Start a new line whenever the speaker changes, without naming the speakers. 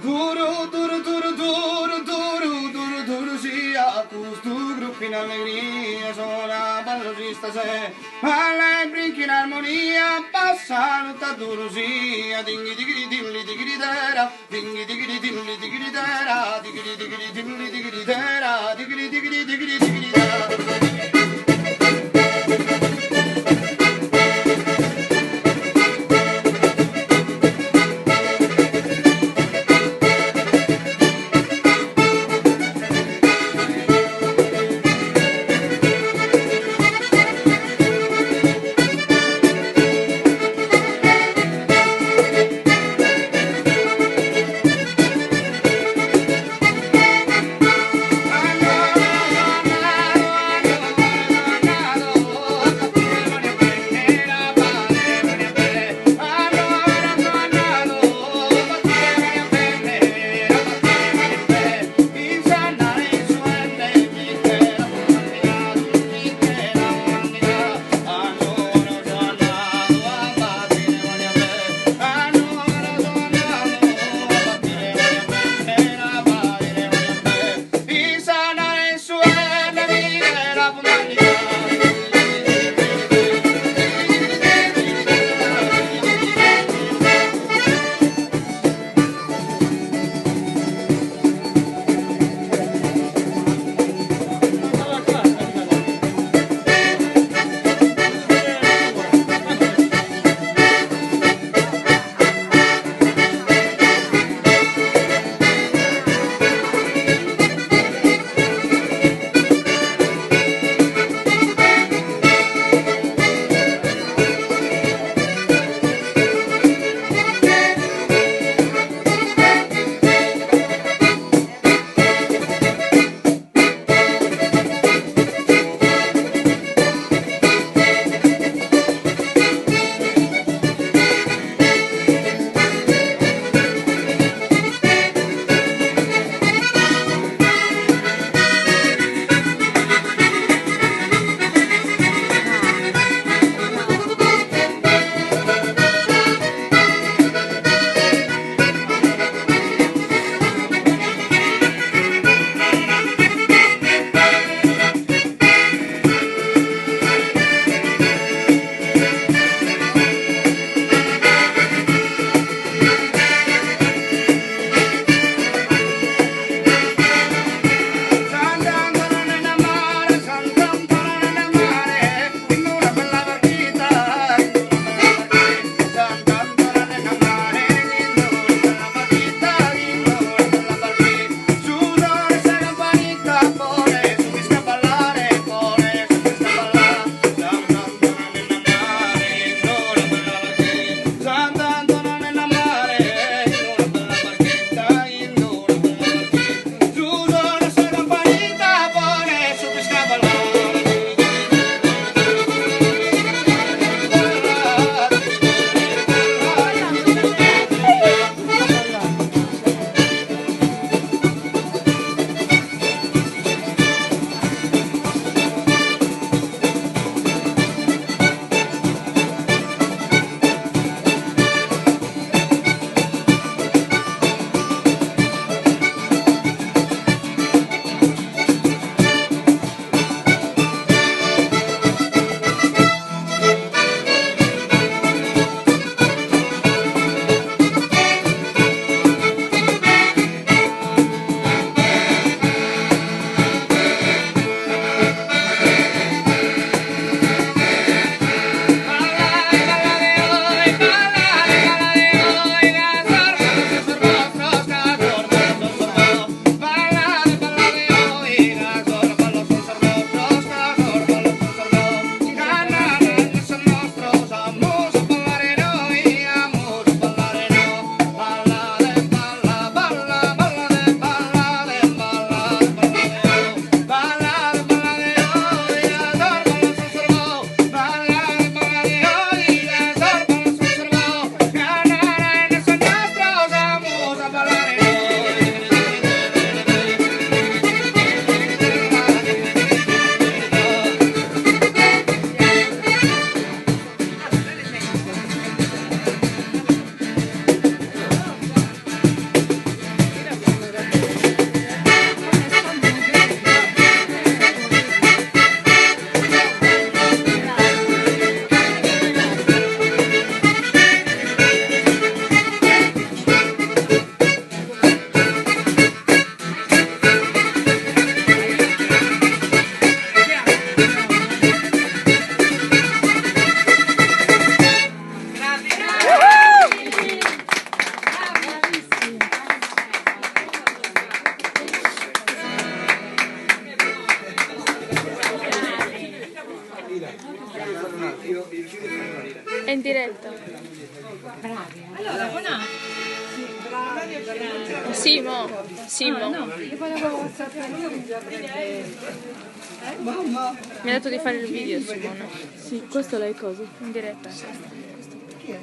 Duro, duro, duro, duro, duro, duro, duro sia, questo gruppo in allegria, sola ballosista se, alla brinchi in armonia, passa tutta duro sia, dinghi dighi dilli dighi dera, dinghi dighi dilli dighi dera, dighi dighi dilli dighi dera, dighi dighi dighi dighi dera.
Allora, buona.
Simo, Simo.
Io volevo sapere.
Mamma!
Mi ha detto di fare il video, Simone.
Sì, questo lei cosa?
In diretta.
Chi è?